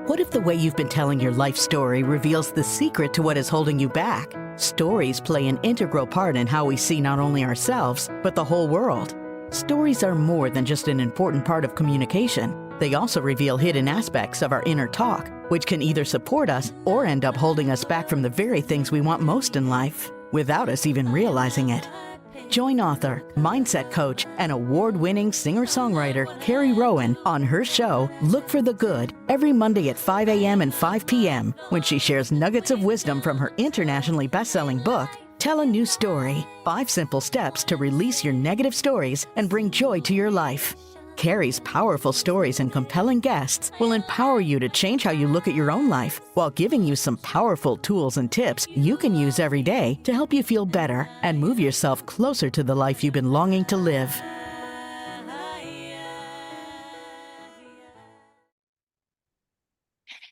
What if the way you've been telling your life story reveals the secret to what is holding you back? Stories play an integral part in how we see not only ourselves, but the whole world. Stories are more than just an important part of communication. They also reveal hidden aspects of our inner talk, which can either support us or end up holding us back from the very things we want most in life, without us even realizing it. Join author, mindset coach, and award-winning singer-songwriter Carrie Rowan on her show, Look for the Good, every Monday at 5 a.m. and 5 p.m. when she shares nuggets of wisdom from her internationally best-selling book, Tell a New Story, 5 Simple Steps to Release Your Negative Stories and Bring Joy to Your Life. Carrie's powerful stories and compelling guests will empower you to change how you look at your own life while giving you some powerful tools and tips you can use every day to help you feel better and move yourself closer to the life you've been longing to live.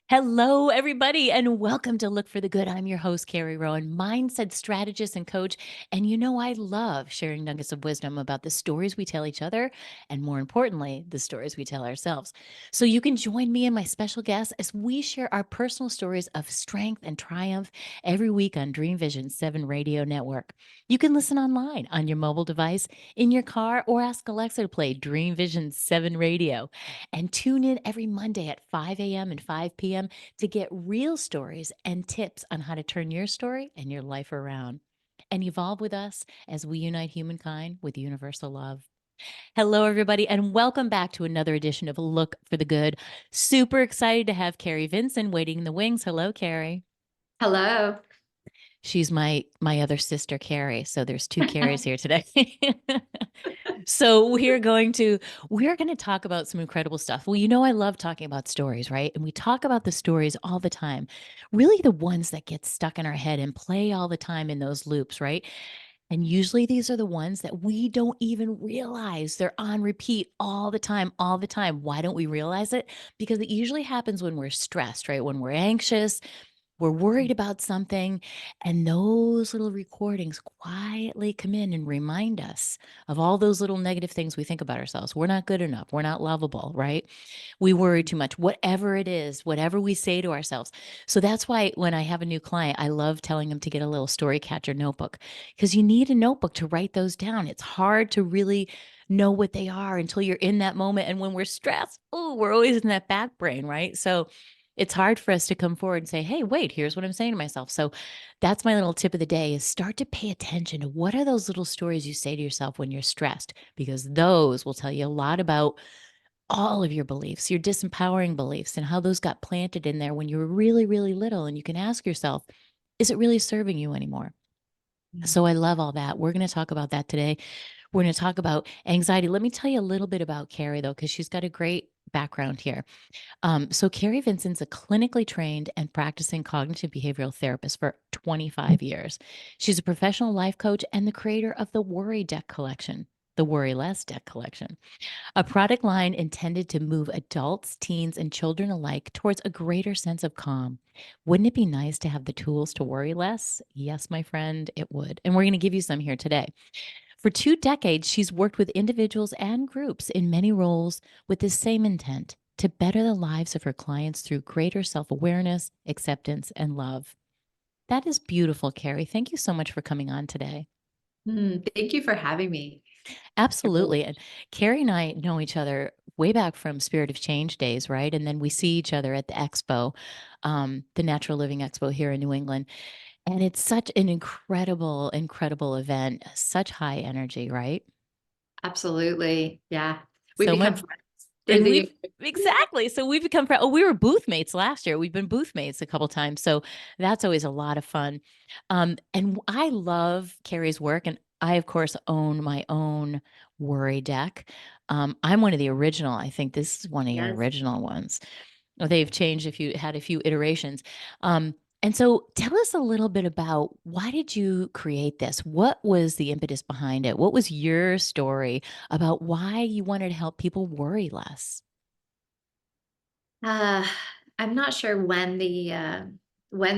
Hello, everybody, and welcome to Look for the Good. I'm your host, Carrie Rowan, mindset strategist and coach. And you know, I love sharing nuggets of wisdom about the stories we tell each other, and more importantly, the stories we tell ourselves. So you can join me and my special guests as we share our personal stories of strength and triumph every week on Dream Vision 7 Radio Network. You can listen online on your mobile device, in your car, or ask Alexa to play Dream Vision 7 Radio. And tune in every Monday at 5 a.m. and 5 p.m. to get real stories and tips on how to turn your story and your life around. And evolve with us as we unite humankind with universal love. Hello, everybody, and welcome back to another edition of Look for the Good. Super excited to have Carrie Vinson waiting in the wings. Hello, Carrie. Hello. She's my other sister, Carrie. So there's 2 Carries here today. So we're going to talk about some incredible stuff. Well, you know, I love talking about stories, right? And we talk about the stories all the time, really the ones that get stuck in our head and play all the time in those loops, right? And usually these are the ones that we don't even realize they're on repeat all the time, all the time. Why don't we realize it? Because it usually happens when we're stressed, right? When we're anxious, we're worried about something, and those little recordings quietly come in and remind us of all those little negative things we think about ourselves. We're not good enough. We're not lovable, right? We worry too much, whatever it is, whatever we say to ourselves. So that's why when I have a new client, I love telling them to get a little story catcher notebook, because you need a notebook to write those down. It's hard to really know what they are until you're in that moment. And when we're stressed, we're always in that back brain, right? So it's hard for us to come forward and say, hey, wait, here's what I'm saying to myself. So that's my little tip of the day, is start to pay attention to what are those little stories you say to yourself when you're stressed, because those will tell you a lot about all of your beliefs, your disempowering beliefs, and how those got planted in there when you were really, really little. And you can ask yourself, is it really serving you anymore? So I love all that. We're going to talk about that today. We're going to talk about anxiety. Let me tell you a little bit about Carrie, though, because she's got a great background here. So Carrie Vinson's a clinically trained and practicing cognitive behavioral therapist for 25 years. She's a professional life coach and the creator of the Worry Deck collection, the Worry Less Deck collection, a product line intended to move adults, teens, and children alike towards a greater sense of calm. Wouldn't it be nice to have the tools to worry less? Yes, my friend, it would. And we're going to give you some here today. For 2 decades, she's worked with individuals and groups in many roles with the same intent: to better the lives of her clients through greater self-awareness, acceptance, and love. That is beautiful, Carrie. Thank you so much for coming on today. Thank you for having me. Absolutely. And Carrie and I know each other way back from Spirit of Change days, right? And then we see each other at the expo, the Natural Living Expo here in New England. And it's such an incredible, incredible event, such high energy, right? Absolutely. Yeah. We So become much. friends through And the exactly. So we've become we were booth mates last year. We've been booth mates a couple times. So that's always a lot of fun. And I love Carrie's work. And I, of course, own my own Worry Deck. I'm one of the original. I think this is one of your Yes. original ones. Well, they've changed had a few iterations. And so tell us a little bit about, why did you create this? What was the impetus behind it? What was your story about why you wanted to help people worry less? Uh, I'm not sure when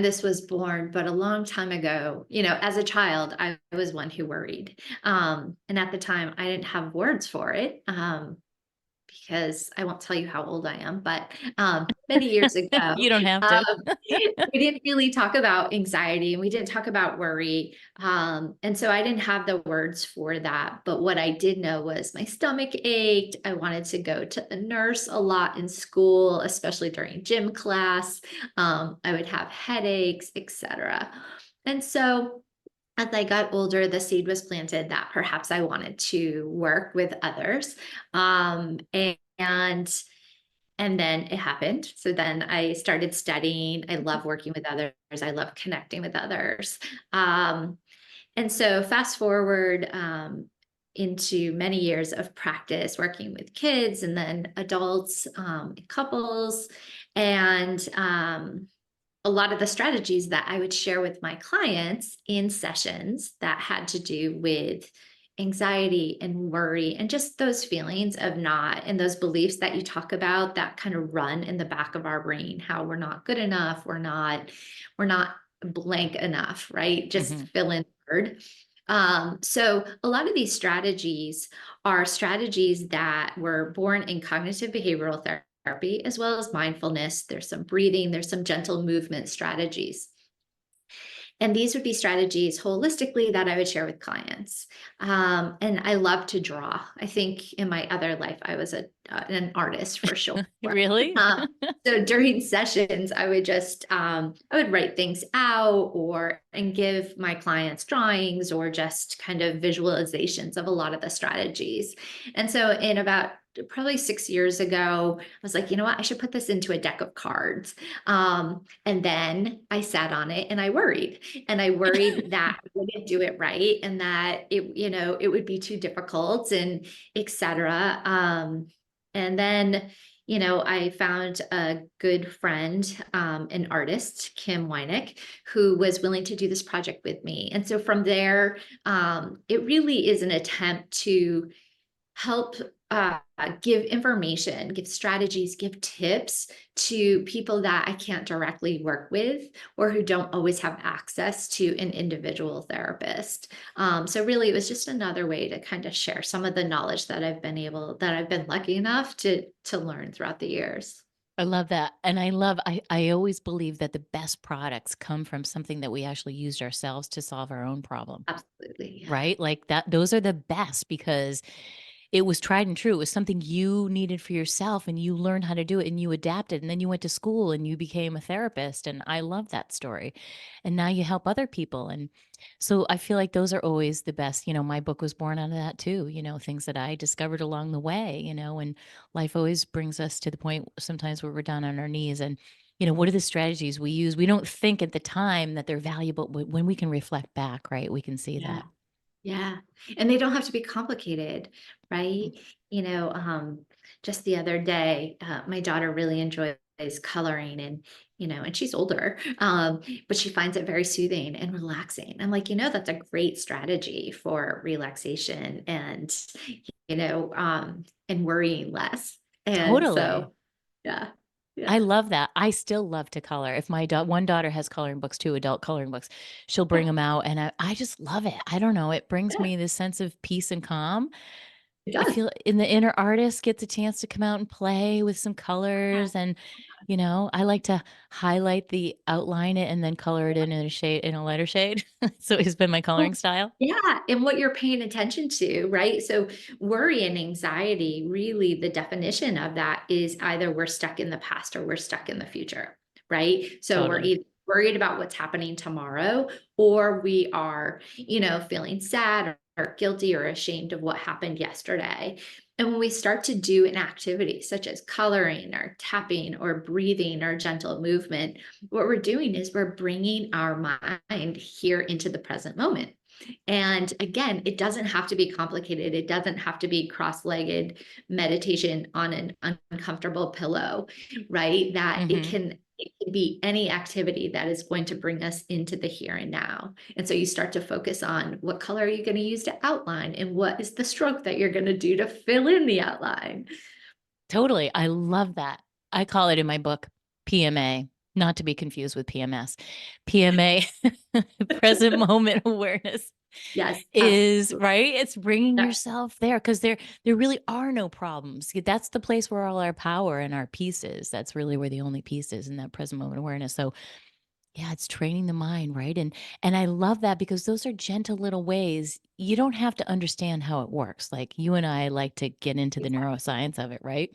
this was born, but a long time ago, as a child, I was one who worried. And at the time I didn't have words for it. because I won't tell you how old I am, but many years ago, You don't have um, to. we didn't really talk about anxiety and we didn't talk about worry. And so I didn't have the words for that. But what I did know was my stomach ached. I wanted to go to the nurse a lot in school, especially during gym class. I would have headaches, etc. And so as I got older, the seed was planted that perhaps I wanted to work with others. And then it happened. So then I started studying. I love working with others. I love connecting with others. Um, and so fast forward into many years of practice working with kids and then adults, couples, and a lot of the strategies that I would share with my clients in sessions that had to do with anxiety and worry and just those feelings of not and those beliefs that you talk about that kind of run in the back of our brain, how we're not good enough, we're not blank enough, right? Just fill in the word. So a lot of these strategies are strategies that were born in cognitive behavioral therapy as well as mindfulness. There's some breathing, there's some gentle movement strategies. And these would be strategies holistically that I would share with clients. And I love to draw. I think in my other life, I was an artist for sure. Really? So during sessions, I would write things out and give my clients drawings or just kind of visualizations of a lot of the strategies. And so in about probably 6 years ago, I was like, you know what, I should put this into a deck of cards. And then I sat on it and I worried that I wouldn't do it right and that it would be too difficult and etc. And then, I found a good friend, an artist, Kim Weineck, who was willing to do this project with me. And so from there, it really is an attempt to help give information, give strategies, give tips to people that I can't directly work with or who don't always have access to an individual therapist. So really, it was just another way to kind of share some of the knowledge that I've been lucky enough to learn throughout the years. I love that. And I always believe that the best products come from something that we actually used ourselves to solve our own problem, Absolutely. Yeah. right? Like that, those are the best because it was tried and true. It was something you needed for yourself and you learned how to do it and you adapted. And then you went to school and you became a therapist. And I love that story. And now you help other people. And so I feel like those are always the best. My book was born out of that too, things that I discovered along the way, and life always brings us to the point sometimes where we're down on our knees and what are the strategies we use? We don't think at the time that they're valuable, but when we can reflect back, right, we can see Yeah. that. Yeah. And they don't have to be complicated, right? Just the other day, my daughter really enjoys coloring and she's older, but she finds it very soothing and relaxing. I'm like, that's a great strategy for relaxation and worrying less. And Totally. so, yeah. I Yeah. love that. I still love to color. If my one daughter has coloring books too, adult coloring books, she'll bring them out and I just love it. I don't know. It brings Yeah, me this sense of peace and calm. it I does. feel in the inner artist gets a chance to come out and play with some colors and I like to highlight the outline it and then color it in a shade in a lighter shade. So it's been my Well, coloring style. yeah, and what you're paying attention to, right? So worry and anxiety, really the definition of that is either we're stuck in the past or we're stuck in the future, right? So we're Totally. either worried about what's happening tomorrow or we are, feeling sad or guilty or ashamed of what happened yesterday. And when we start to do an activity such as coloring or tapping or breathing or gentle movement, what we're doing is we're bringing our mind here into the present moment. And again, it doesn't have to be complicated. It doesn't have to be cross-legged meditation on an uncomfortable pillow, right? That Hmm. it can be any activity that is going to bring us into the here and now. And so you start to focus on what color are you going to use to outline and what is the stroke that you're going to do to fill in the outline. Totally. I love that. I call it in my book PMA, not to be confused with PMS. PMA, present moment awareness. Yes, is, absolutely. right? It's bringing Yeah. yourself there because there really are no problems. That's the place where all our power and our peace is. That's really where the only peace is, in that present moment awareness. So yeah, it's training the mind, right? And I love that because those are gentle little ways. You don't have to understand how it works. Like you and I like to get into the neuroscience of it, right?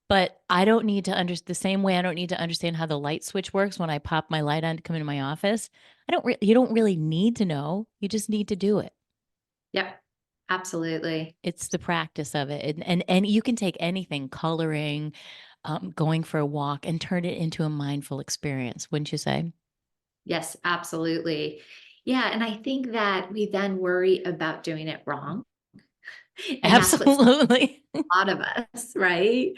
But I don't need to understand the same way I don't need to understand how the light switch works when I pop my light on to come into my office. You don't really need to know. You just need to do it. Yep, absolutely. It's the practice of it. And you can take anything, coloring, going for a walk, and turn it into a mindful experience, wouldn't you say? Yes, absolutely. Yeah, and I think that we then worry about doing it wrong, and that's what's Absolutely. a lot of us, right?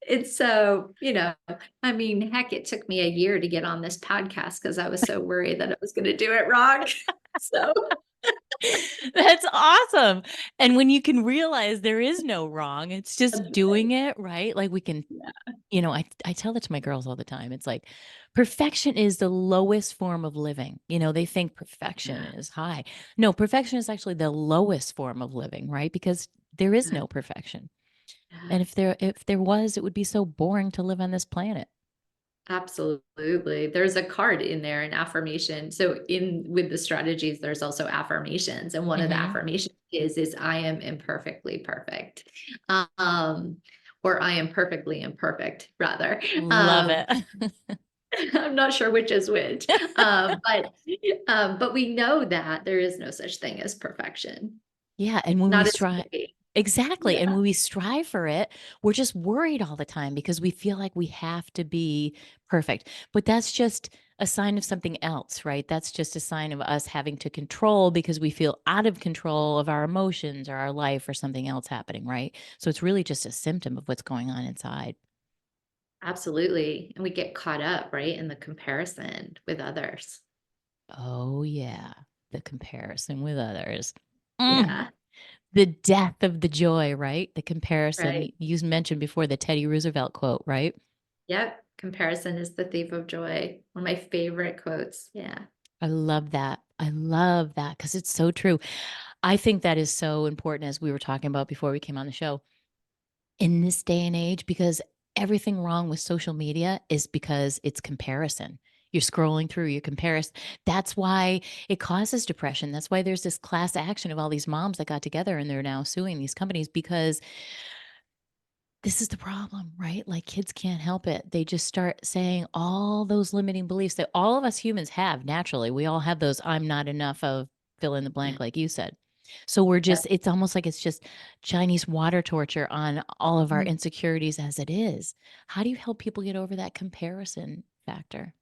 And so, I mean, heck, it took me a year to get on this podcast because I was so worried that I was going to do it wrong. So, That's awesome. And when you can realize there is no wrong, it's that's just right. doing it, right? Like we can, Yeah. I tell that to my girls all the time. It's like perfection is the lowest form of living. They think perfection is high. No, perfection is actually the lowest form of living, right? Because there is Yeah. no perfection. Yeah. And if there was, it would be so boring to live on this planet. Absolutely. There's a card in there, an affirmation. So in with the strategies, there's also affirmations. And one of the Hmm. affirmations is I am imperfectly perfect. Um, or I am perfectly imperfect, rather. Love Um, it. I'm not sure which is which. But we know that there is no such thing as perfection. Yeah, and when we Not a strive state. exactly, and Yeah. when we strive for it, we're just worried all the time because we feel like we have to be perfect. But that's just a sign of something else, right? That's just a sign of us having to control because we feel out of control of our emotions or our life or something else happening, right? So it's really just a symptom of what's going on inside. Absolutely. And we get caught up, right, in the comparison with others. Oh, yeah, the comparison with others. Mm. Yeah. The death of the joy, right? The comparison. Right. You mentioned before the Teddy Roosevelt quote, right? Yep. Comparison is the thief of joy. One of my favorite quotes. Yeah. I love that. I love that because it's so true. I think that is so important, as we were talking about before we came on the show, in this day and age, because everything wrong with social media is because it's comparison. You're scrolling through your comparison. That's why it causes depression. That's why there's this class action of all these moms that got together and they're now suing these companies because this is the problem, right? Like kids can't help it. They just start saying all those limiting beliefs that all of us humans have naturally. We all have those I'm not enough of fill in the blank, like you said. So Yep. it's almost like it's just Chinese water torture on all of our Mhm. insecurities as it is. How do you help people get over that comparison factor?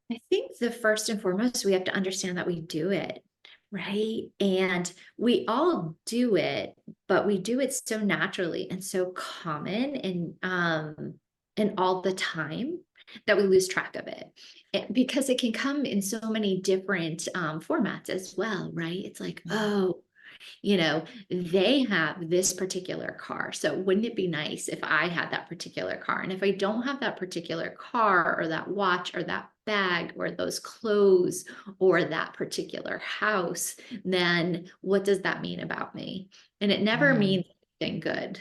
I think the first and foremost, we have to understand that we do it, right? And we all do it, but we do it so naturally and so common and all the time that we lose track of it. Because it can come in so many different formats as well, right? It's like, Mm. oh, they have this particular car. So wouldn't it be nice if I had that particular car? And if I don't have that particular car or that watch or that bag or those clothes or that particular house, then what does that mean about me? And it never Mm, means anything good,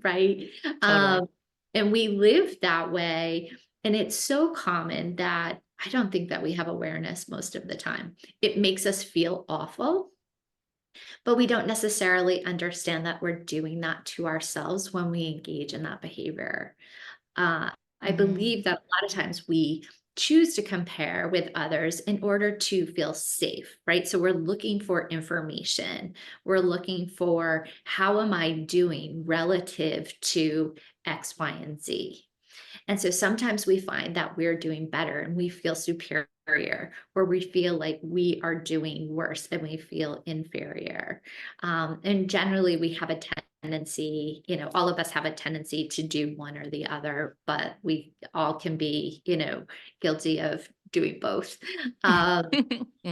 right? totally. Um, and we live that way. And it's so common that I don't think that we have awareness most of the time. It makes us feel awful, but we don't necessarily understand that we're doing that to ourselves when we engage in that behavior. Uh, I Hmm. believe that a lot of times we choose to compare with others in order to feel safe, right? So we're looking for information. We're looking for how am I doing relative to X, Y, and Z. And so sometimes we find that we're doing better and we feel superior, or we feel like we are doing worse and we feel inferior. And generally, we have a tendency, all of us have a tendency to do one or the other, but we all can be, guilty of doing both. Um,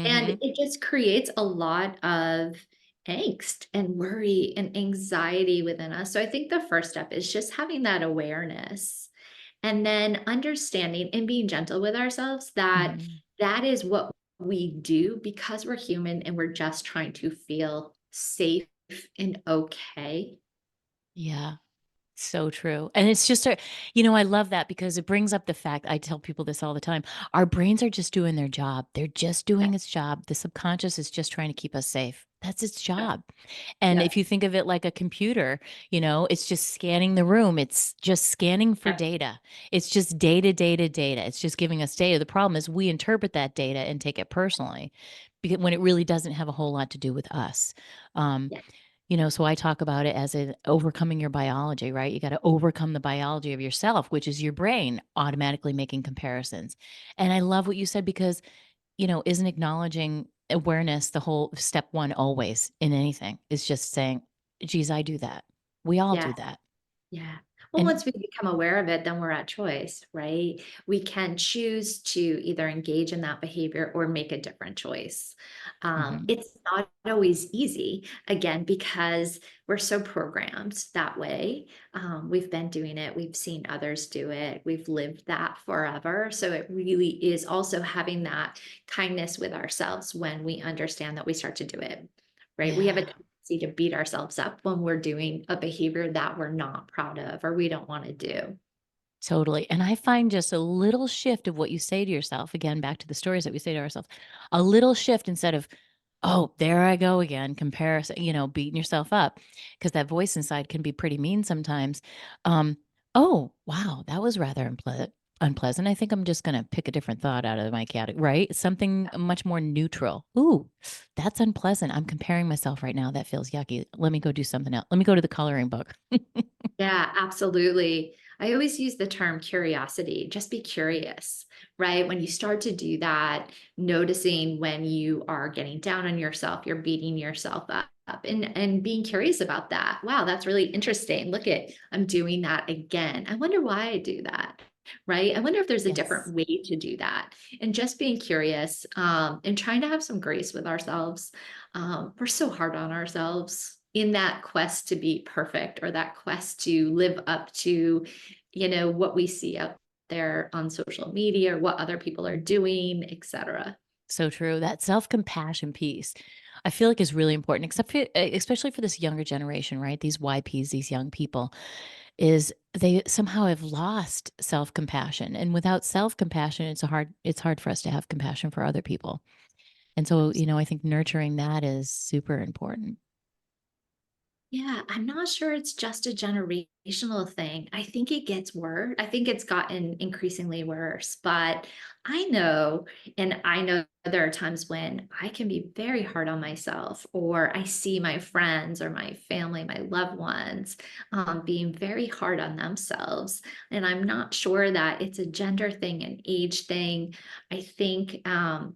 and Hmm. it just creates a lot of angst and worry and anxiety within us. So I think the first step is just having that awareness and then understanding and being gentle with ourselves that Hmm. that is what we do because we're human and we're just trying to feel safe and okay. Yeah. So true. And it's just I love that because it brings up the fact I tell people this all the time. Our brains are just doing their job. They're just doing its job. The subconscious is just trying to keep us safe. That's its Yeah. job. And Yeah. if you think of it like a computer, it's just scanning the room. It's just scanning for Yeah. data. It's just data, data, data. It's just giving us data. The problem is we interpret that data and take it personally because when it really doesn't have a whole lot to do with us. Um, Yeah. so I talk about it as in overcoming your biology, right? You got to overcome the biology of yourself, which is your brain automatically making comparisons. And I love what you said because, isn't acknowledging awareness the whole step one always in anything? Is just saying, geez, I do that. We all Yeah. do that. Yeah. Well, And once we become aware of it, then we're at choice, right? We can choose to either engage in that behavior or make a different choice. mhm, It's not always easy, again, because we're so programmed that way. We've been doing it, we've seen others do it, we've lived that forever. So it really is also having that kindness with ourselves when we understand that we start to do it, right? We have a yeah. tendency to beat ourselves up when we're doing a behavior that we're not proud of or we don't want to do. Totally. And I find just a little shift of what you say to yourself, again, back to the stories that we say to ourselves, a little shift instead of, oh, there I go again, comparison, beating yourself up, because that voice inside can be pretty mean sometimes. Um, oh, wow, that was rather unpleasant. I think I'm just going to pick a different thought out of my category, right? Something much more neutral. Ooh, that's unpleasant. I'm comparing myself right now. That feels yucky. Let me go do something else. Let me go to the coloring book. Yeah, absolutely. I always use the term curiosity. Just be curious, right? When you start to do that, noticing when you are getting down on yourself, you're beating yourself up and being curious about that. Wow, that's really interesting. Look at, I'm doing that again. I wonder why I do that. Right. I wonder if there's a Yes. different way to do that. And just being curious and trying to have some grace with ourselves. We're so hard on ourselves in that quest to be perfect or that quest to live up to, what we see out there on social media or what other people are doing, etc. So true. That self-compassion piece, I feel like is really important, especially for this younger generation, right? These YPs, these young people, is they somehow have lost self-compassion. And without self-compassion, it's hard for us to have compassion for other people. And so, I think nurturing that is super important. Yeah, I'm not sure it's just a generational thing. I think it gets worse. I think it's gotten increasingly worse, but I know there are times when I can be very hard on myself, or I see my friends or my family, my loved ones, being very hard on themselves. And I'm not sure that it's a gender thing, an age thing. I think,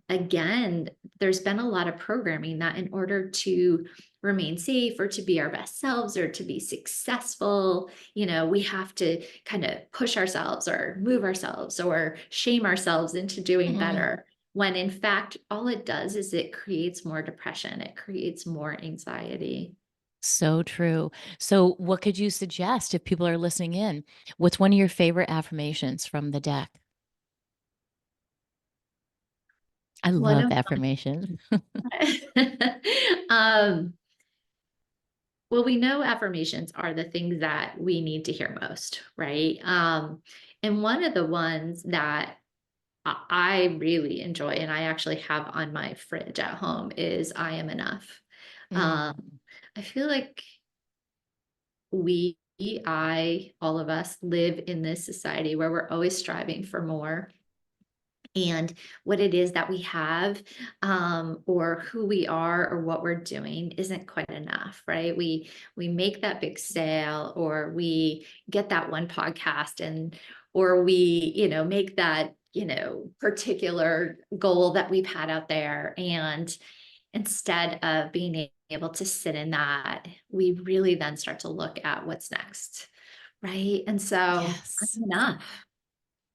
again, there's been a lot of programming that in order to remain safe or to be our best selves or to be successful, we have to kind of push ourselves or move ourselves or shame ourselves into doing Mm, better. When in fact, all it does is it creates more depression, it creates more anxiety. so true. So, what could you suggest if people are listening in? What's one of your favorite affirmations from the deck? I One love of affirmations. um, well, we know affirmations are the things that we need to hear most, right? And one of the ones that I really enjoy, and I actually have on my fridge at home, is I am enough. Um, Mm, I feel like all of us live in this society where we're always striving for more. And what it is that we have, or who we are, or what we're doing isn't quite enough, right? We make that big sale, or we get that one podcast, and or we, make that, particular goal that we've had out there. And instead of being able to sit in that, we really then start to look at what's next, right? And so yes. I'm enough.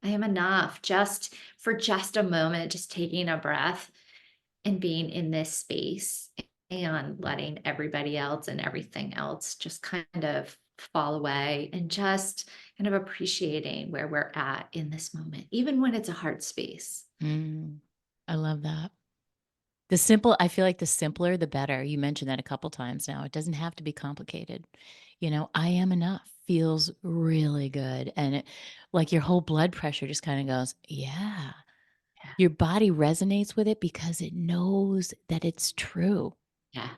I am enough, just for just a moment, just taking a breath and being in this space and letting everybody else and everything else just kind of fall away, and just kind of appreciating where we're at in this moment, even when it's a hard space. Mm, I love that. I feel like the simpler, the better. You mentioned that a couple times now. It doesn't have to be complicated. I am enough feels really good. And like your whole blood pressure just kind of goes, yeah. Yeah. Your body resonates with it because it knows that it's true. Yeah.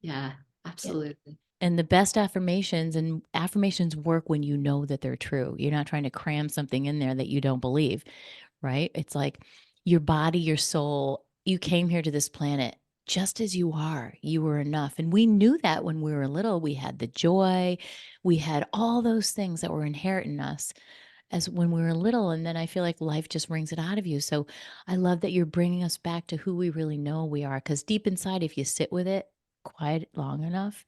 Yeah. Yeah. Absolutely. And the best affirmations work when you know that they're true. You're not trying to cram something in there that you don't believe, right? It's like your body, your soul, you came here to this planet just as you are. You were enough. And we knew that when we were little. We had the joy, we had all those things that were inherent in us as when we were little. And then I feel like life just wrings it out of you. So I love that you're bringing us back to who we really know we are. Because deep inside, if you sit with it quiet long enough,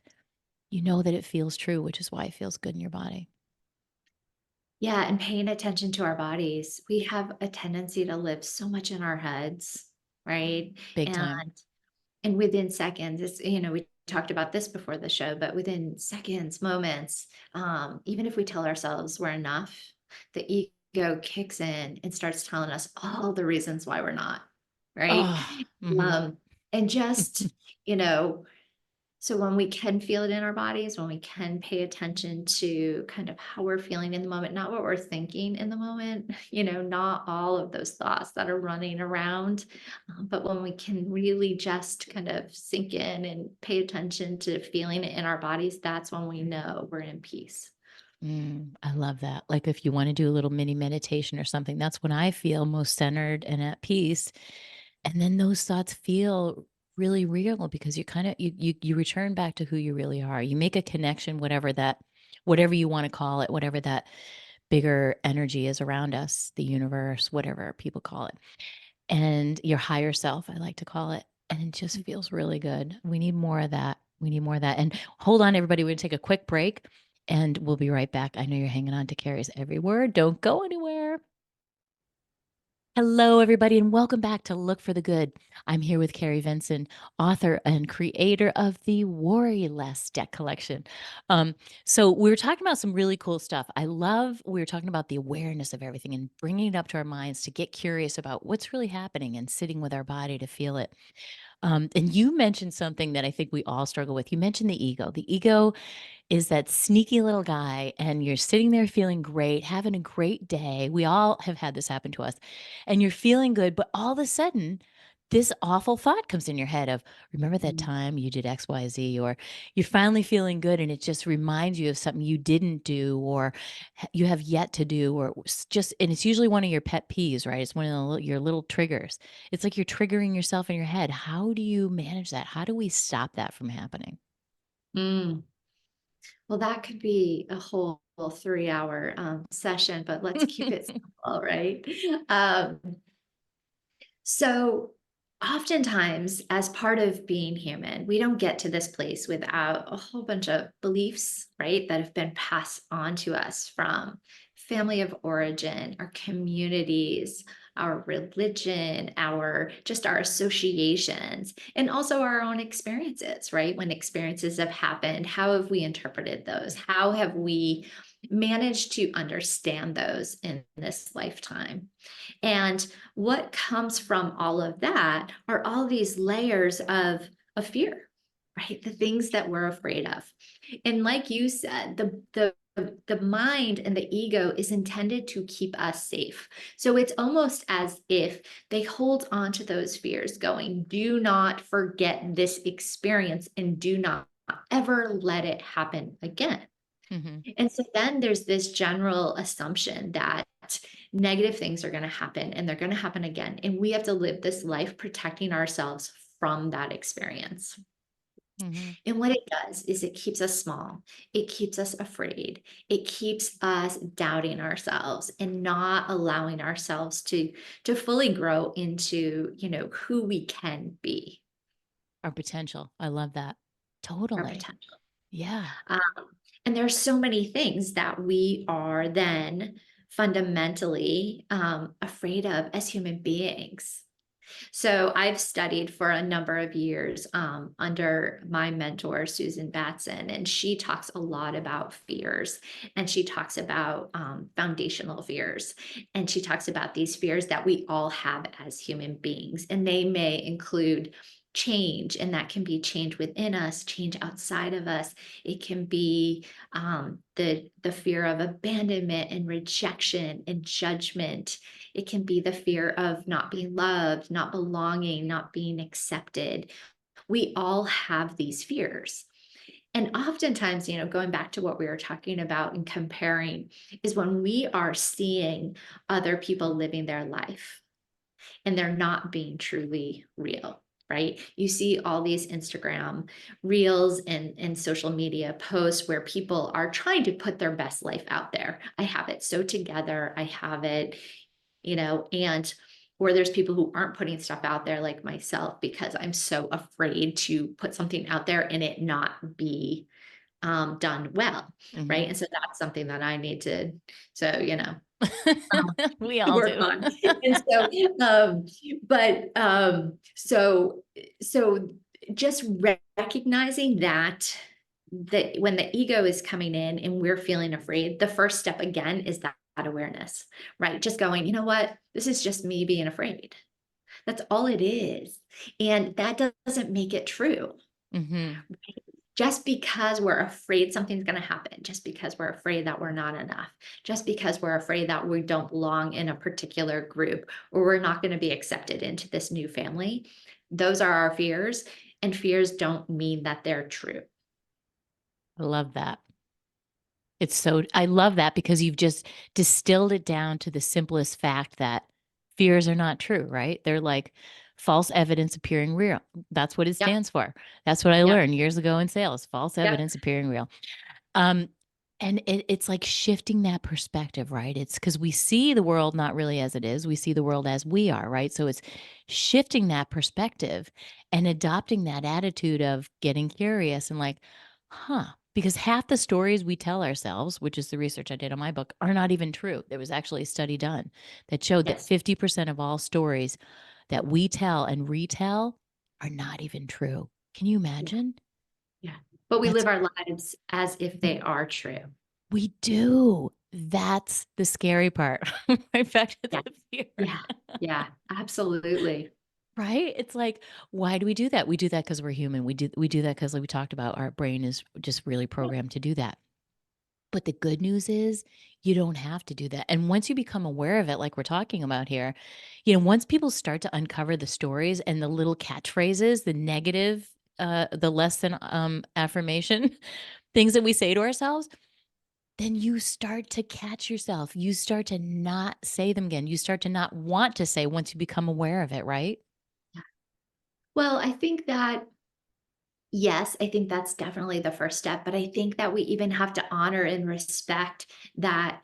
you know that it feels true, which is why it feels good in your body. Yeah, and paying attention to our bodies. We have a tendency to live so much in our heads, right? Big And time. and within seconds, we talked about this before the show, but within seconds, moments, even if we tell ourselves we're enough, the ego kicks in and starts telling us all the reasons why we're not, right? Oh, hmm. Um, and just, you know, so when we can feel it in our bodies, when we can pay attention to kind of how we're feeling in the moment, not what we're thinking in the moment, not all of those thoughts that are running around, but when we can really just kind of sink in and pay attention to feeling it in our bodies, that's when we know we're in peace. I love that. Like if you want to do a little mini meditation or something, that's when I feel most centered and at peace. And then those thoughts feel really real because you kind of you return back to who you really are. You make a connection, whatever you want to call it, whatever that bigger energy is around us, the universe, whatever people call it. And your higher self, I like to call it. And it just feels really good. We need more of that. We need more of that. And hold on, everybody. We're going to take a quick break and we'll be right back. I know you're hanging on to Carrie's every word. Don't go anywhere. Hello, everybody, and welcome back to Look for the Good. I'm here with Carrie Vinson, author and creator of the Worry Less deck collection. So we were talking about some really cool stuff. We were talking about the awareness of everything and bringing it up to our minds to get curious about what's really happening and sitting with our body to feel it. And you mentioned something that I think we all struggle with. You mentioned the ego. The ego is that sneaky little guy, and you're sitting there feeling great, having a great day. We all have had this happen to us, and you're feeling good, but all of a sudden, this awful thought comes in your head of, remember that Mm. time you did XYZ, or you're finally feeling good and it just reminds you of something you didn't do or you have yet to do, or and it's usually one of your pet peeves, right? It's one of your little triggers. It's like you're triggering yourself in your head. How do you manage that? How do we stop that from happening? Mm. Well, that could be a whole 3-hour session, but let's keep it simple, right? Um, So, oftentimes, as part of being human, we don't get to this place without a whole bunch of beliefs, right, that have been passed on to us from family of origin, our communities, our religion, our associations, and also our own experiences, right? When experiences have happened, how have we interpreted those? How have we managed to understand those in this lifetime? And what comes from all of that are all these layers of fear, right? The things that we're afraid of. And like you said, the mind and the ego is intended to keep us safe. So it's almost as if they hold on to those fears, going, do not forget this experience and do not ever let it happen again. Hmm. And so then there's this general assumption that negative things are going to happen and they're going to happen again. And we have to live this life protecting ourselves from that experience. Hmm. And what it does is it keeps us small. It keeps us afraid. It keeps us doubting ourselves and not allowing ourselves to fully grow into, who we can be, Our potential. I love that. our Totally. potential. Yeah. Um, and there's so many things that we are then fundamentally afraid of as human beings. So I've studied for a number of years under my mentor, Susan Batson, and she talks a lot about fears, and she talks about foundational fears, and she talks about these fears that we all have as human beings, and they may include change, and that can be change within us, change outside of us. It can be the fear of abandonment and rejection and judgment. It can be the fear of not being loved, not belonging, not being accepted. We all have these fears. And oftentimes, going back to what we were talking about and comparing, is when we are seeing other people living their life and they're not being truly real, right? You see all these Instagram reels and social media posts where people are trying to put their best life out there. I have it so together. I have it, and where there's people who aren't putting stuff out there, like myself, because I'm so afraid to put something out there and it not be done well, Mhm. right? And so that's something that I need to, so We all work do. on. And so, so just recognizing that when the ego is coming in and we're feeling afraid, the first step again is that awareness, right? Just going, you know what? This is just me being afraid. That's all it is. And that doesn't make it true. Mhm. Just because we're afraid something's going to happen, just because we're afraid that we're not enough, just because we're afraid that we don't belong in a particular group or we're not going to be accepted into this new family, those are our fears. And fears don't mean that they're true. I love that. I love that because you've just distilled it down to the simplest fact that fears are not true, right? They're like false evidence appearing real. That's what it Yep. stands for. That's what I Yep. learned years ago in sales, false Yep. evidence appearing real. Um, and it's like shifting that perspective, right? It's because we see the world not really as it is. We see the world as we are, right? So it's shifting that perspective and adopting that attitude of getting curious and like, huh, because half the stories we tell ourselves, which is the research I did on my book, are not even true. There was actually a study done that showed that Yes. 50% of all stories that we tell and retell are not even true. Can you Yeah. imagine? Yeah. But we That's live our lives as if they are true. We do. That's the scary part. Right back to Yeah. the fear. Yeah. Yeah. Absolutely. Right? It's like, why do we do that? We do that because we're human. We do that because, like we talked about, our brain is just really programmed to do that. But the good news is you don't have to do that. And once you become aware of it, like we're talking about here, once people start to uncover the stories and the little catchphrases, the negative, the less than affirmation things that we say to ourselves, then you start to catch yourself. You start to not say them again. You start to not want to say once you become aware of it, right? Well, I think that yes, I think that's definitely the first step, but I think that we even have to honor and respect that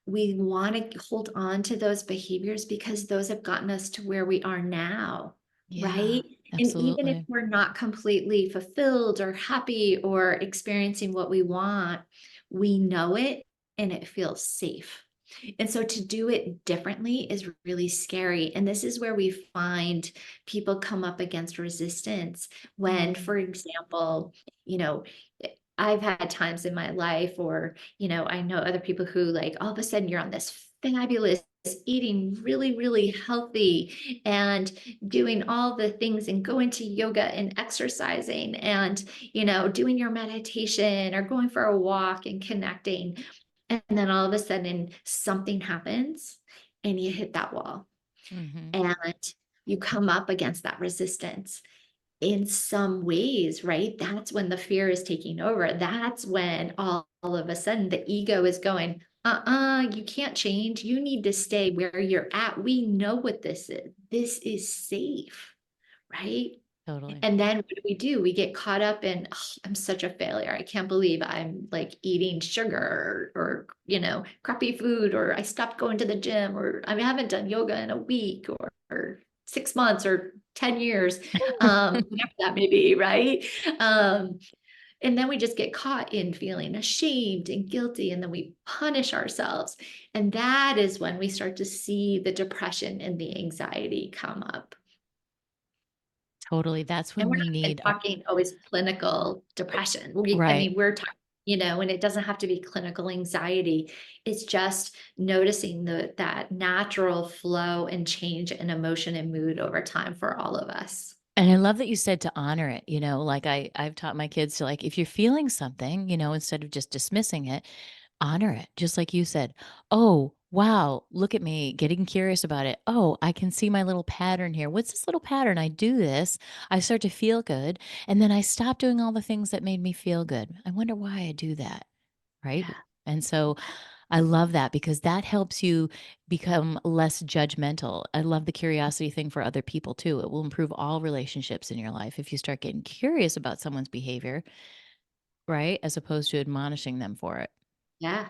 we want to hold on to those behaviors because those have gotten us to where we are now, Yeah, right? And even if absolutely. we're not completely fulfilled or happy or experiencing what we want, we know it and it feels safe. And so to do it differently is really scary. And this is where we find people come up against resistance when, Mm. for example, you know, I've had times in my life, or, I know other people who, like, all of a sudden you're on this fabulous eating really, really healthy and doing all the things and going to yoga and exercising and, doing your meditation or going for a walk and connecting. And then all of a sudden something happens and you hit that wall Mhm. and you come up against that resistance in some ways, right? That's when the fear is taking over. That's when all of a sudden the ego is going, you can't change. You need to stay where you're at. We know what this is. This is safe, right? Totally. And then what do? We get caught up in, "Oh, I'm such a failure. I can't believe I'm like eating sugar or, crappy food, or I stopped going to the gym, or I haven't done yoga in a week or 6 months or 10 years, whatever that may be, right? Um, and then we just get caught in feeling ashamed and guilty, and then we punish ourselves. And that is when we start to see the depression and the anxiety come up. Totally. That's And when we're we not even need our talking always clinical depression. I right. mean, we're talking, and it doesn't have to be clinical anxiety. It's just noticing that natural flow and change in emotion and mood over time for all of us. And I love that you said to honor it, like I've taught my kids to, like, if you're feeling something, instead of just dismissing it, honor it. Just like you said, oh, wow, look at me getting curious about it. Oh, I can see my little pattern here. What's this little pattern? I do this, I start to feel good. And then I stop doing all the things that made me feel good. I wonder why I do that. Right. Yeah. And so I love that because that helps you become less judgmental. I love the curiosity thing for other people too. It will improve all relationships in your life if you start getting curious about someone's behavior, right? As opposed to admonishing them for it, Yeah.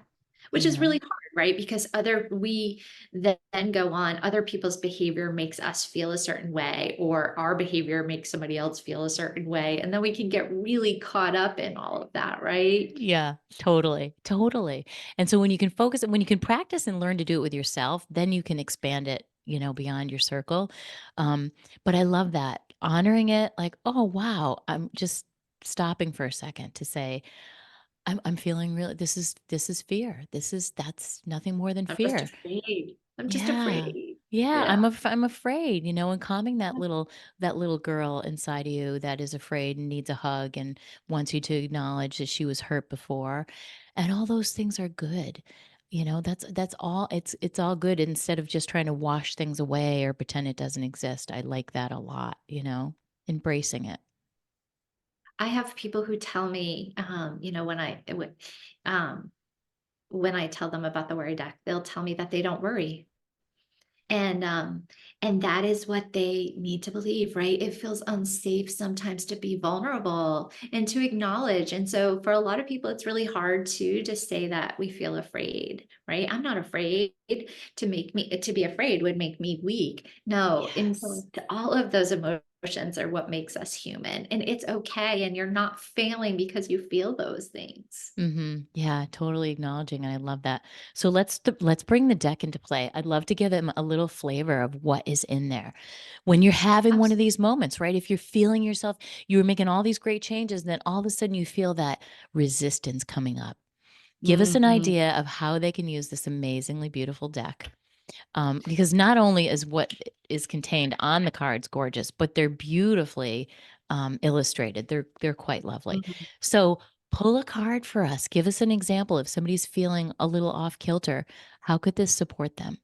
Which you is really know? hard, right? Because we then go on, other people's behavior makes us feel a certain way, or our behavior makes somebody else feel a certain way. And then we can get really caught up in all of that, right? Yeah, totally, totally. And so when you can focus when you can practice and learn to do it with yourself, then you can expand it, beyond your circle. But I love that honoring it, like, oh wow, I'm just stopping for a second to say, I'm feeling really. This is fear. That's nothing more than I'm just fear. afraid. I'm just Yeah. afraid. Yeah, Yeah. I'm afraid, and calming that little girl inside of you that is afraid and needs a hug and wants you to acknowledge that she was hurt before. And all those things are good. That's all it's all good instead of just trying to wash things away or pretend it doesn't exist. I like that a lot, embracing it. I have people who tell me, um, when I tell them about the worry deck, they'll tell me that they don't worry. And, um, and that is what they need to believe, right? It feels unsafe sometimes to be vulnerable and to acknowledge. And so for a lot of people, it's really hard to say that we feel afraid, right? I'm not afraid. To be afraid would make me weak. No, in Yes. fact, all of those emotions are what makes us human. And it's okay. And you're not failing because you feel those things. Yeah, totally acknowledging, and I love that. So let's bring the deck into play. I'd love to give them a little flavor of what is in there when you're having one of these moments, right? If you're feeling yourself, you were making all these great changes, and then all of a sudden you feel that resistance coming up. Give us an Mhm. idea of how they can use this amazingly beautiful deck. Because not only is what is contained on the cards gorgeous, but they're beautifully illustrated. They're quite lovely. Mhm. So pull a card for us. Give us an example. If somebody's feeling a little off kilter, how could this support them?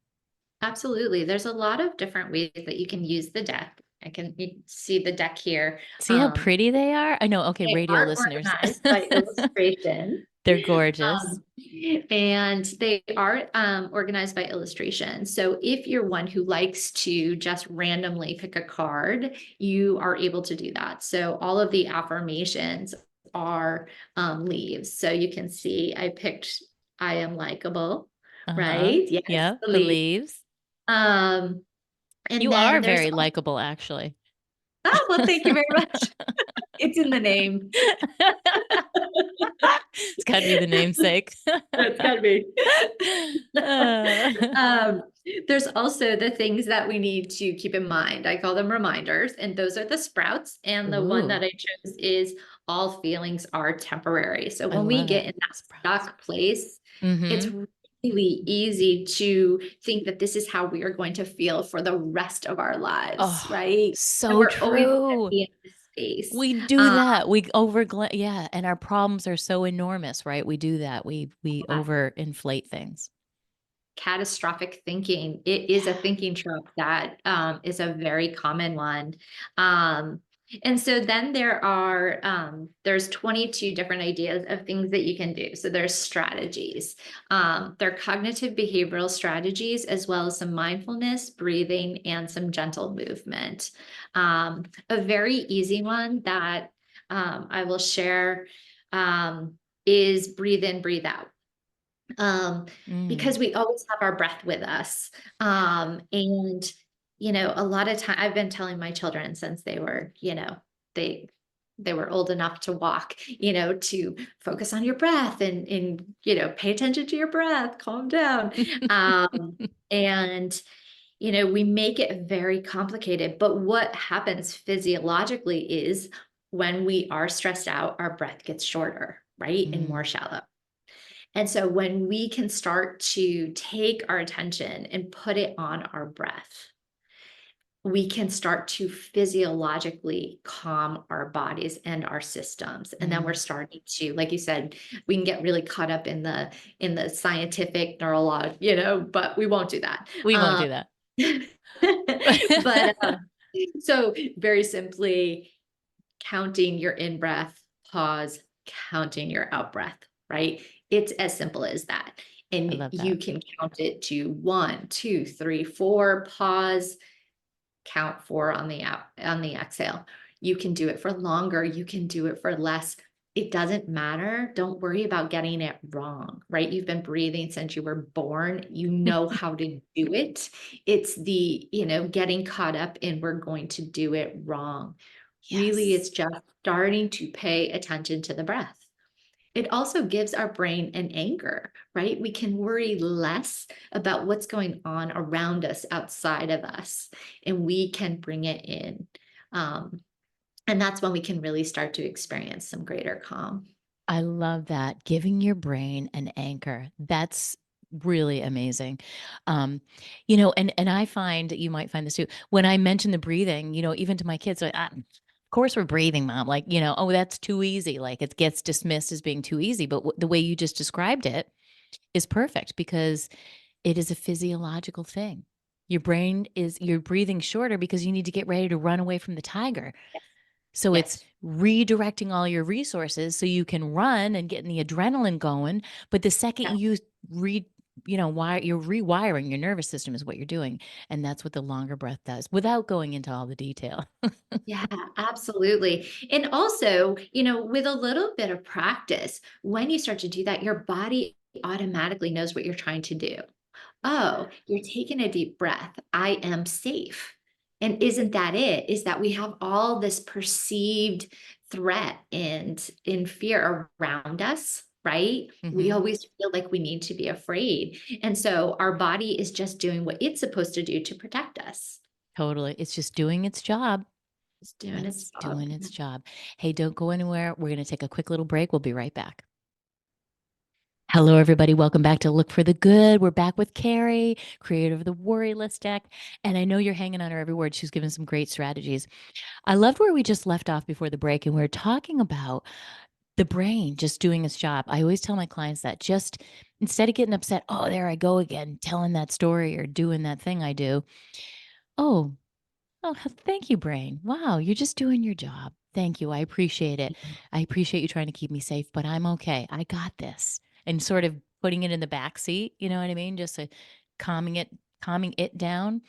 Absolutely. There's a lot of different ways that you can use the deck. You can see the deck here. See how pretty they are? I know. Okay, They radio are listeners. organized by illustration. They're gorgeous. Um, and they are organized by illustration. So if you're one who likes to just randomly pick a card, you are able to do that. So all of the affirmations are leaves. So you can see I picked I am likable, Uh-huh. right? Yes, Yeah, the the leaf. leaves. Um, and You are then there's very likable, actually. oh, well, thank you very much. It's in the name. It's got to be the namesake. That's gotta be. Uh, Um, there's also the things that we need to keep in mind. I call them reminders, and those are the sprouts. And the one that Ooh, I chose is all feelings are temporary. So I when we love it. get in that Sprouts. stuck place, it's Mhm. really easy to think that this is how we are going to feel for the rest of our lives, Oh, right? And so we're always gonna true. be in this space. We do that. We yeah, and our problems are so enormous, right? We do that. We overinflate things. Catastrophic thinking. It is a Yeah. thinking trope that is a very common one. Um, and so then there's 22 different ideas of things that you can do. So there's strategies. They're cognitive behavioral strategies, as well as some mindfulness, breathing, and some gentle movement. A very easy one that I will share is breathe in, breathe out, um, Mm. because we always have our breath with us. And a lot of time I've been telling my children since they were, they they were old enough to walk, to focus on your breath and pay attention to your breath, calm down. And we make it very complicated, but what happens physiologically is when we are stressed out, our breath gets shorter, right? And more Mm. shallow. And so when we can start to take our attention and put it on our breath, we can start to physiologically calm our bodies and our systems. And then we're starting to, like you said, we can get really caught up in the scientific neurologic, but we won't do that. We won't do that. But so very simply, counting your in breath, pause, counting your out breath, right? It's as simple as that. I And love you that. can count it to 1, 2, 3, 4, pause, count 4 on the exhale. You can do it for longer, you can do it for less. It doesn't matter. Don't worry about getting it wrong, right? You've been breathing since you were born. You know how to do it. It's getting caught up in we're going to do it wrong. Really, Yes. it's just starting to pay attention to the breath. It also gives our brain an anchor, right? We can worry less about what's going on around us, outside of us, and we can bring it in. Um, and that's when we can really start to experience some greater calm. I love that. Giving your brain an anchor. That's really amazing. And I find you might find this too. When I mention the breathing, even to my kids, like, of course we're breathing, mom. Like, oh, that's too easy. Like it gets dismissed as being too easy. But the way you just described it is perfect because it is a physiological thing. You're breathing shorter because you need to get ready to run away from the tiger. So it's Yes. redirecting all your resources so you can run and getting the adrenaline going. But the second Yeah. you you're rewiring your nervous system is what you're doing. And that's what the longer breath does without going into all the detail. Yeah, absolutely. And also, with a little bit of practice, when you start to do that, your body automatically knows what you're trying to do. Oh, you're taking a deep breath. I am safe. And isn't that it? Is that we have all this perceived threat and in fear around us, right? We Hmm. always feel like we need to be afraid. And so our body is just doing what it's supposed to do to protect us. Totally. It's just doing its job. It's doing its It's job. doing its job. Hey, don't go anywhere. We're going to take a quick little break. We'll be right back. Hello, everybody. Welcome back to Look for the Good. We're back with Carrie, creator of the Worry List deck. And I know you're hanging on her every word. She's given some great strategies. I loved where we just left off before the break, and we were talking about the brain just doing its job. I always tell my clients that just instead of getting upset, oh, there I go again, telling that story or doing that thing I do. Oh, oh, thank you, brain. Wow, you're just doing your job. Thank you. I appreciate it. I appreciate you trying to keep me safe, but I'm okay. I got this. And sort of putting it in the back seat, you know what I mean? Just calming it down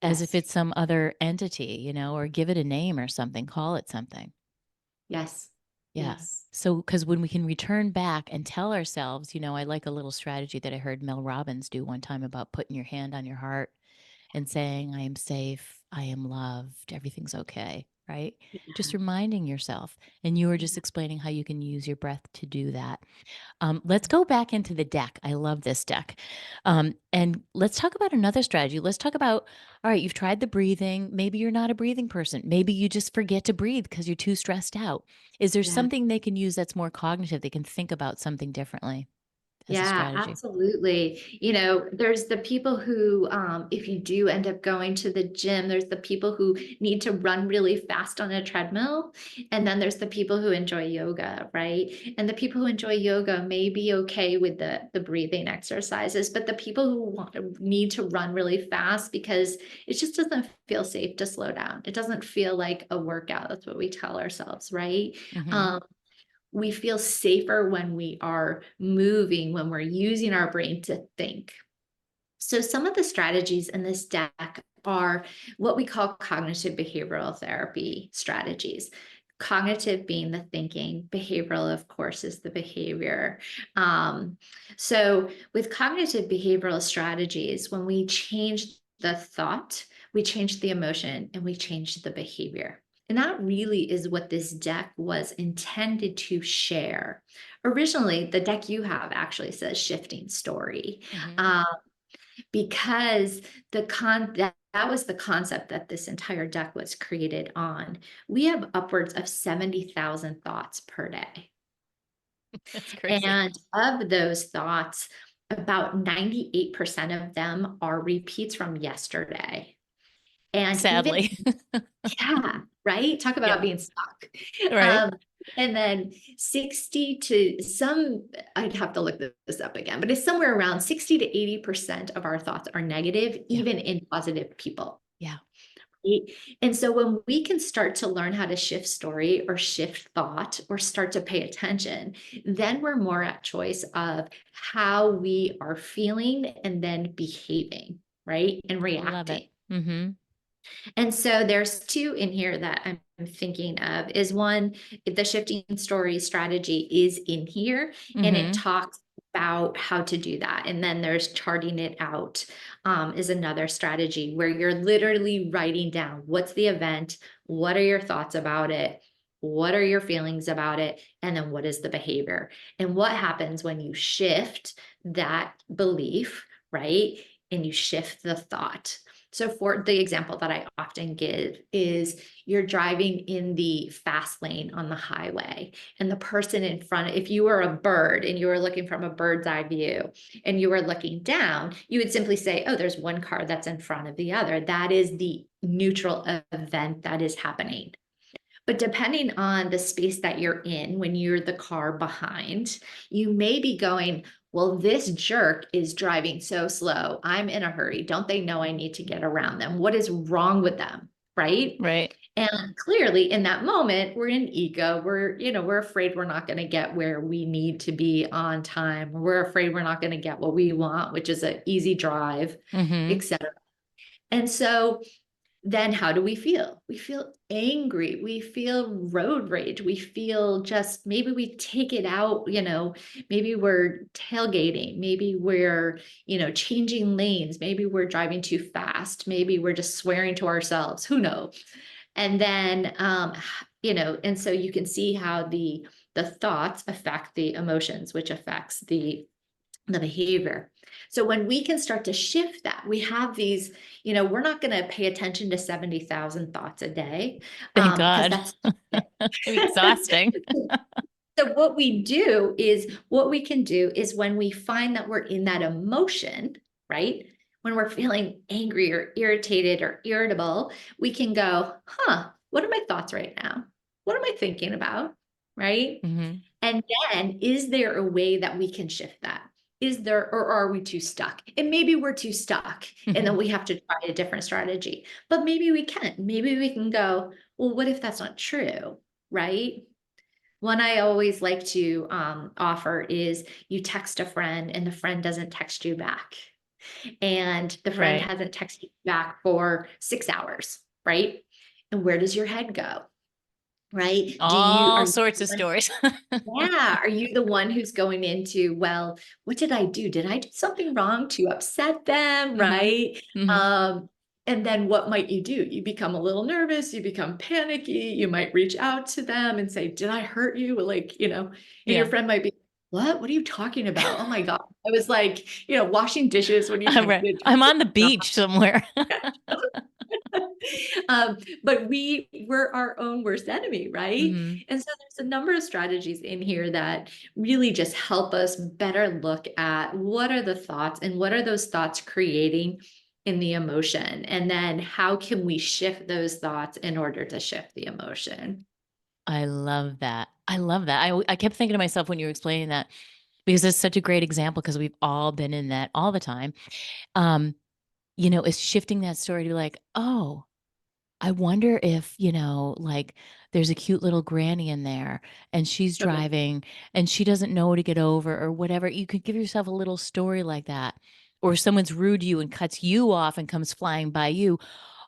as if Yes. it's some other entity, or give it a name or something, call it something. Yes. Yeah. Yes. So, because when we can return back and tell ourselves, I like a little strategy that I heard Mel Robbins do one time about putting your hand on your heart and saying, I am safe, I am loved, everything's okay, right? Just Yeah. reminding yourself. And you were just Yeah. explaining how you can use your breath to do that. Let's go back into the deck. I love this deck. And let's talk about another strategy. Let's talk about, all right, you've tried the breathing. Maybe you're not a breathing person. Maybe you just forget to breathe because you're too stressed out. Is there Yeah. something they can use that's more cognitive? They can think about something differently as a Yeah, strategy. absolutely. There's the people who, if you do end up going to the gym, there's the people who need to run really fast on a treadmill. And then there's the people who enjoy yoga, right? And the people who enjoy yoga may be okay with the breathing exercises, but the people who need to run really fast because it just doesn't feel safe to slow down. It doesn't feel like a workout. That's what we tell ourselves, right? Hmm. Um, we feel safer when we are moving, when we're using our brain to think. So, some of the strategies in this deck are what we call cognitive behavioral therapy strategies. Cognitive being the thinking, behavioral, of course, is the behavior. Um, so, with cognitive behavioral strategies, when we change the thought, we change the emotion and we change the behavior. And that really is what this deck was intended to share. Originally, the deck you have actually says shifting story. Hmm. Um, because that was the concept that this entire deck was created on. We have upwards of 70,000 thoughts per day. That's crazy. And of those thoughts, about 98% of them are repeats from yesterday. And even, Sadly. yeah, right? Talk about Yeah. being stuck. Right. And then 60 to some, I'd have to look this up again, but it's somewhere around 60 to 80% of our thoughts are negative, Yeah. even in positive people. Yeah. Right? And so when we can start to learn how to shift story or shift thought or start to pay attention, then we're more at choice of how we are feeling and then behaving, right? And Love it. reacting. Mm-hmm. And so there's two in here that I'm thinking of is one, the shifting story strategy is in here and it Mm-hmm. talks about how to do that. And then there's charting it out is another strategy where you're literally writing down what's the event, what are your thoughts about it, what are your feelings about it, and then what is the behavior. And what happens when you shift that belief, right? And you shift the thought. So for the example that I often give is you're driving in the fast lane on the highway and the person in front, if you were a bird and you were looking from a bird's eye view and you were looking down, you would simply say, oh, there's one car that's in front of the other. That is the neutral event that is happening. But depending on the space that you're in when you're the car behind, you may be going, well, this jerk is driving so slow. I'm in a hurry. Don't they know I need to get around them? What is wrong with them? Right. Right. And clearly in that moment, we're in ego. We're afraid we're not going to get where we need to be on time. We're afraid we're not going to get what we want, which is an easy drive, Mm-hmm. etc. And so then how do we feel? We feel angry. We feel road rage. We feel just maybe we take it out, maybe we're tailgating. Maybe we're, changing lanes. Maybe we're driving too fast. Maybe we're just swearing to ourselves. Who knows? And then, and so you can see how the thoughts affect the emotions, which affects the behavior. So when we can start to shift that, we have these, we're not going to pay attention to 70,000 thoughts a day Thank because God. that's Exhausting. so what we can do is when we find that we're in that emotion, right? When we're feeling angry or irritated or irritable, we can go, what are my thoughts right now? What am I thinking about? Right? Mm-hmm. And then is there a way that we can shift that? Is there, or are we too stuck? And maybe we're too stuck and then we have to try a different strategy, but maybe we can. Maybe we can go, well, what if that's not true? Right? One I always like to offer is you text a friend and the friend doesn't text you back. And the friend Right. hasn't texted you back for 6 hours, right? And where does your head go? Right? Are All you sorts of stories. yeah. Are you the one who's going into, well, what did I do? Did I do something wrong to upset them? Mm-hmm. Right. Mm-hmm. And then what might you do? You become a little nervous, you become panicky, you might reach out to them and say, did I hurt you? And your Yeah. friend might be, what are you talking about? Oh my God. I was like, washing dishes when you Right. texted. I'm on the beach somewhere. But we're our own worst enemy, right? Mm-hmm. And so there's a number of strategies in here that really just help us better look at what are the thoughts and what are those thoughts creating in the emotion, and then how can we shift those thoughts in order to shift the emotion. I love that. I love that. I kept thinking to myself when you were explaining that because it's such a great example because we've all been in that all the time. Um, is shifting that story to be like, oh, I wonder if, like there's a cute little granny in there and she's Okay. driving and she doesn't know to get over or whatever. You could give yourself a little story like that. Or someone's rude to you and cuts you off and comes flying by you.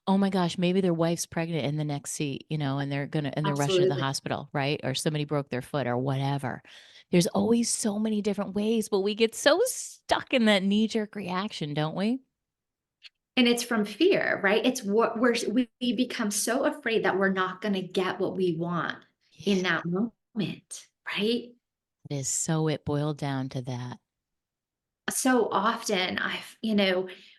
Oh my gosh, maybe their wife's pregnant in the next seat, and they're rushing to the Absolutely. hospital, right? Or somebody broke their foot or whatever. There's always so many different ways, but we get so stuck in that knee-jerk reaction, don't we? And it's from fear, right? It's what we become so afraid that we're not going to get what we want Yeah. in that moment, right? It is so it boiled down to that. So often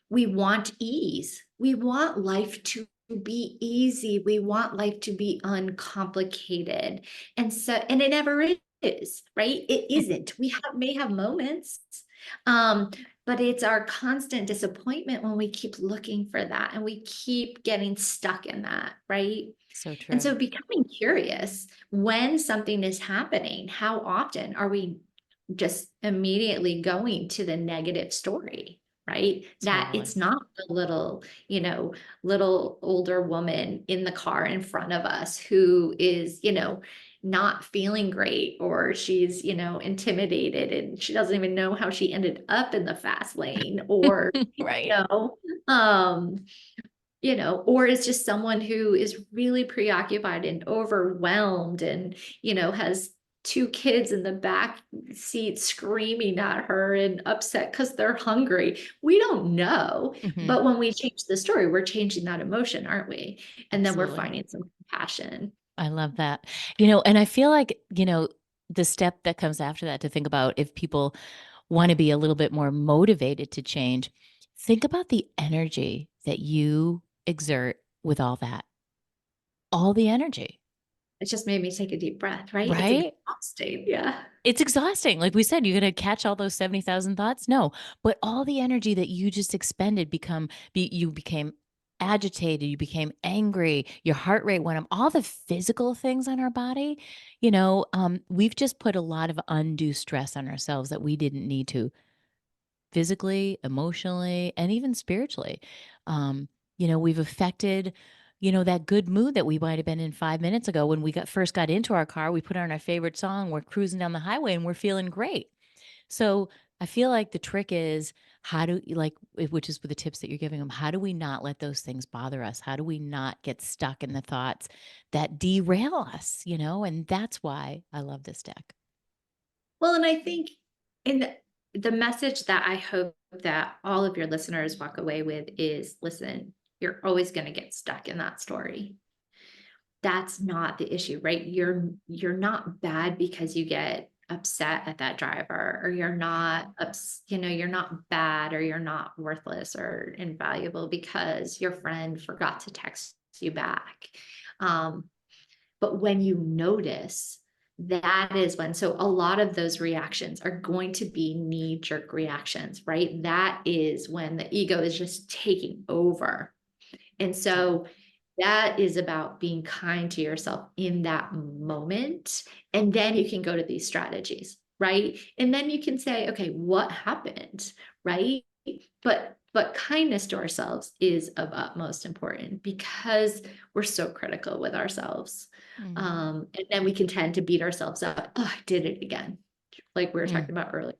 we want ease. We want life to be easy. We want life to be uncomplicated. And it never is, right? It isn't. We may have moments, um, But it's our constant disappointment when we keep looking for that and we keep getting stuck in that, right? So And true. so becoming curious when something is happening, how often are we just immediately going to the negative story, right? That Totally. it's not the little, little older woman in the car in front of us who is, not feeling great, or she's, intimidated and she doesn't even know how she ended up in the fast lane, or, you Right. know, um, or is just someone who is really preoccupied and overwhelmed and, has two kids in the back seat screaming at her and upset because they're hungry. We don't know. Hmm. But when we change the story, we're changing that emotion, aren't we? And then we're Absolutely. finding some compassion. I love that. And I feel like, the step that comes after that to think about if people want to be a little bit more motivated to change, think about the energy that you exert with all the energy, It just made me take a deep breath, right? It's right? exhausting. Yeah. It's exhausting. Like we said, you're going to catch all those 70,000 thoughts. No, but all the energy that you just expended you became agitated, you became angry, your heart rate went up, all the physical things on our body, we've just put a lot of undue stress on ourselves that we didn't need to physically, emotionally, and even spiritually. Um, we've affected, that good mood that we might have been in 5 minutes ago when we first got into our car. We put on our favorite song, we're cruising down the highway, and we're feeling great. So I feel like the trick is which is with the tips that you're giving them. How do we not let those things bother us? How do we not get stuck in the thoughts that derail us? And that's why I love this deck. Well, and I think in the message that I hope that all of your listeners walk away with is, listen, you're always going to get stuck in that story. That's not the issue, right? You're not bad because you get upset at that driver, or you're not bad, or you're not worthless or invaluable because your friend forgot to text you back. Um, but when you notice, that is when, so a lot of those reactions are going to be knee-jerk reactions, right? That is when the ego is just taking over. And so that is about being kind to yourself in that moment. And then you can go to these strategies, right? And then you can say, okay, what happened? Right. But kindness to ourselves is of utmost importance because we're so critical with ourselves. Mhm. And then we can tend to beat ourselves up. Oh, I did it again. Like we were Mm. talking about earlier.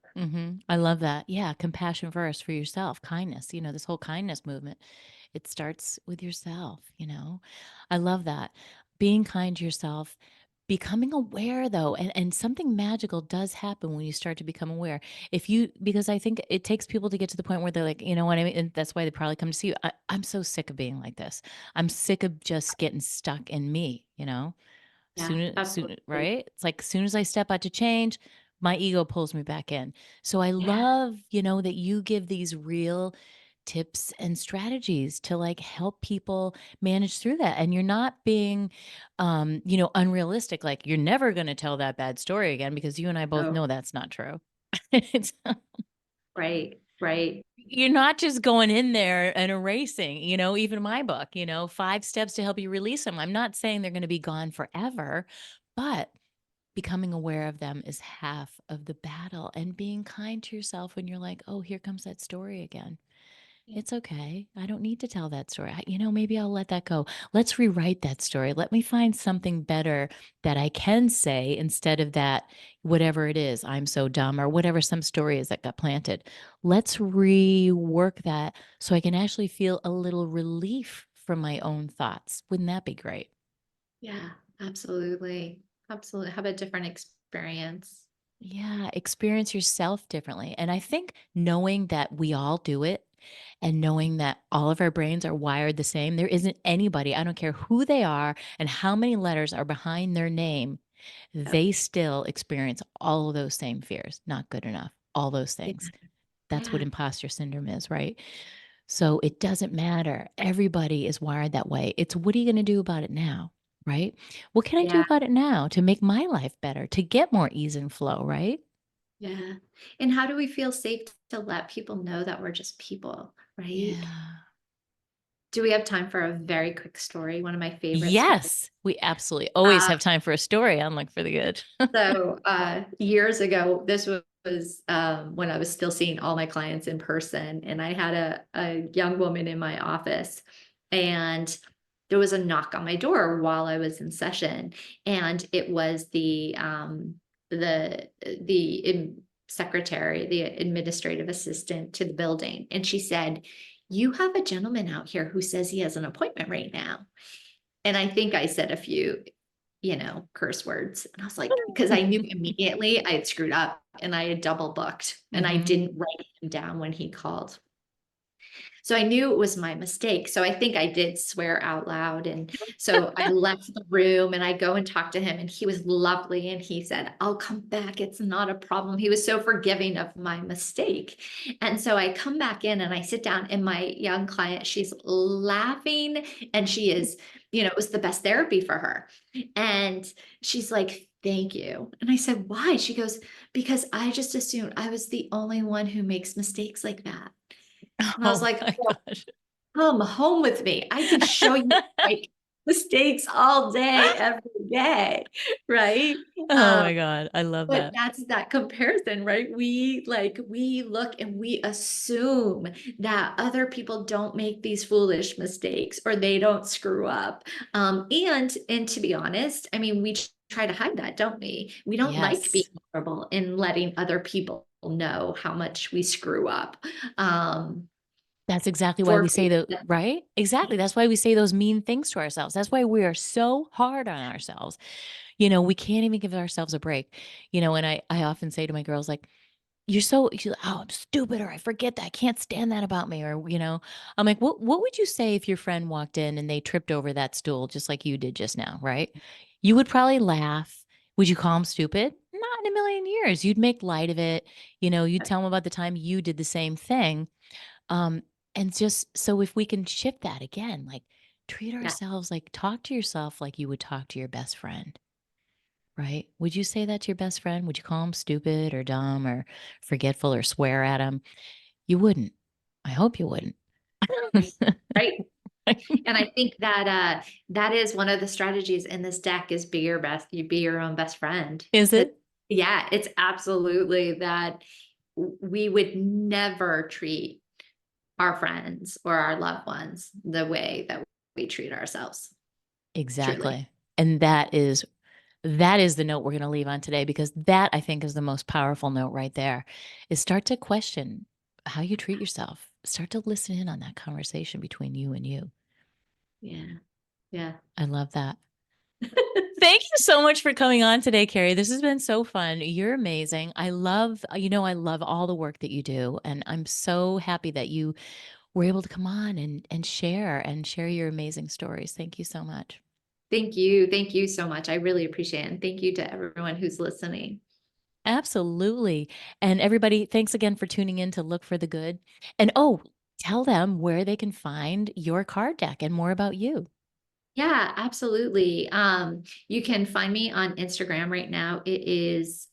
I love that. Yeah, compassion first for yourself, kindness, this whole kindness movement. It starts with yourself. I love that. Being kind to yourself, becoming aware though, and something magical does happen when you start to become aware. Because I think it takes people to get to the point where they're like, you know what I mean? And that's why they probably come to see you. I'm so sick of being like this. I'm sick of just getting stuck in me. Yeah, Soon, absolutely. right? It's like, soon as I step out to change, my ego pulls me back in. So I Yeah. love, that you give these real tips and strategies to like help people manage through that. And you're not being, unrealistic. Like you're never going to tell that bad story again because you and I both Oh, know that's not true. It's, right. Right. you're not just going in there and erasing, even my book, 5 steps to help you release them. I'm not saying they're going to be gone forever, but becoming aware of them is half of the battle, and being kind to yourself when you're like, oh, here comes that story again. It's okay. I don't need to tell that story. Maybe I'll let that go. Let's rewrite that story. Let me find something better that I can say instead of that, whatever it is, I'm so dumb, or whatever some story is that got planted. Let's rework that so I can actually feel a little relief from my own thoughts. Wouldn't that be great? Yeah, absolutely. Absolutely. Have a different experience. Yeah, experience yourself differently. And I think knowing that we all do it and knowing that all of our brains are wired the same, there isn't anybody, I don't care who they are and how many letters are behind their name, Yep. they still experience all of those same fears. Not good enough, all those Yeah. things. That's what Yeah. imposter syndrome is, right? So it doesn't matter. Everybody is wired that way. It's what are you going to do about it now? Right? What can I do Yeah. about it now to make my life better, to get more ease and flow, right? Yeah. And how do we feel safe to let people know that we're just people, right? Yeah. Do we have time for a very quick story? One of my favorite stories. Yes, we absolutely always Uh, have time for a story on Look for the Good. Years ago, this was when I was still seeing all my clients in person, and I had a young woman in my office, and there was a knock on my door while I was in session, and it was the secretary, the administrative assistant to the building, and she said, "You have a gentleman out here who says he has an appointment right now." And I think I said a few, curse words. And I was like, because I knew immediately I had screwed up and I had double booked and I Mhm. didn't write him down when he called. So I knew it was my mistake. So I think I did swear out loud. And so I left the room and I go and talk to him, and he was lovely. And he said, "I'll come back. It's not a problem." He was so forgiving of my mistake. And so I come back in and I sit down, and my young client, she's laughing, and she is, it was the best therapy for her. And she's like, "Thank you." And I said, "Why?" She goes, "Because I just assumed I was the only one who makes mistakes like that." And I was Oh like, my "Oh, gosh. come home with me. I can show you like mistakes all day, every day." Right? Oh Um, my God. I love but that. that's that comparison, right? We look and we assume that other people don't make these foolish mistakes or they don't screw up. And to be honest, I mean, we try to hide that, don't we? We don't like being Yes. vulnerable and letting other people know how much we screw up. Um, That's exactly why for we say fear the that right? Exactly. That's why we say those mean things to ourselves. That's why we are so hard on ourselves. We can't even give ourselves a break. And I often say to my girls, like, she's like, "Oh, I'm stupid," or "I forget that. I can't stand that about me." Or, I'm like, what would you say if your friend walked in and they tripped over that stool just like you did just now, right? You would probably laugh. Would you call them stupid? Not in a million years. You'd make light of it. You'd tell them about the time you did the same thing. Um, and just so if we can shift that again, like treat yeah, ourselves, like talk to yourself like you would talk to your best friend, right? Would you say that to your best friend? Would you call him stupid or dumb or forgetful or swear at him? You wouldn't. I hope you wouldn't. right, right. And I think that that is one of the strategies in this deck is you be your own best friend. Is 'Cause, it? yeah, it's absolutely that we would never treat our friends or our loved ones the way that we treat ourselves. Truly. Exactly. And that is the note we're going to leave on today, because that, I think, is the most powerful note right there, is start to question how you treat yourself. Start to listen in on that conversation between you and you. Yeah. Yeah. I love that. Thank you so much for coming on today, Carrie. This has been so fun. You're amazing. I love all the work that you do. And I'm so happy that you were able to come on and share your amazing stories. Thank you so much. Thank you. Thank you so much. I really appreciate it. And thank you to everyone who's listening. Absolutely. And everybody, thanks again for tuning in to Look for the Good. And tell them where they can find your card deck and more about you. Yeah, absolutely. You can find me on Instagram right now. It is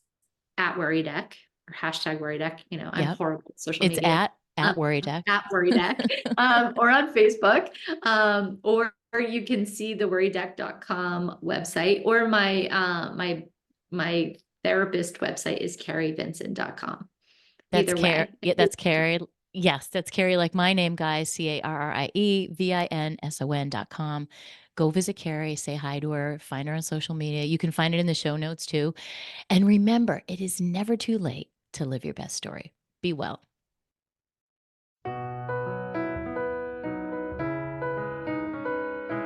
at Worry Deck or hashtag Worry Deck. I'm Yep. horrible at social It's media. at Um, Worry Deck. at Worry Deck, or on Facebook, or you can see the worrydeck.com website, or my therapist website is carrievinson.com. That's Either Carrie. way. Yeah, that's Carrie. Yes, that's Carrie, like my name, guys. CarrieVinson.com. Go visit Carrie, say hi to her, find her on social media. You can find it in the show notes too. And remember, it is never too late to live your best story. Be well.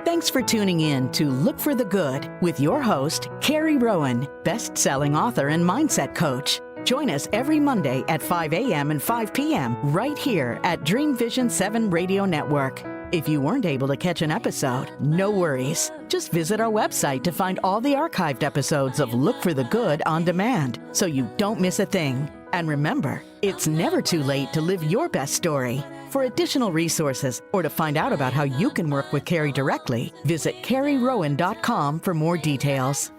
Thanks for tuning in to Look for the Good with your host, Carrie Rowan, best-selling author and mindset coach. Join us every Monday at 5 a.m. and 5 p.m. right here at Dream Vision 7 Radio Network. If you weren't able to catch an episode, no worries. Just visit our website to find all the archived episodes of Look for the Good on demand, so you don't miss a thing. And remember, it's never too late to live your best story. For additional resources or to find out about how you can work with Carrie directly, visit carrierowan.com for more details.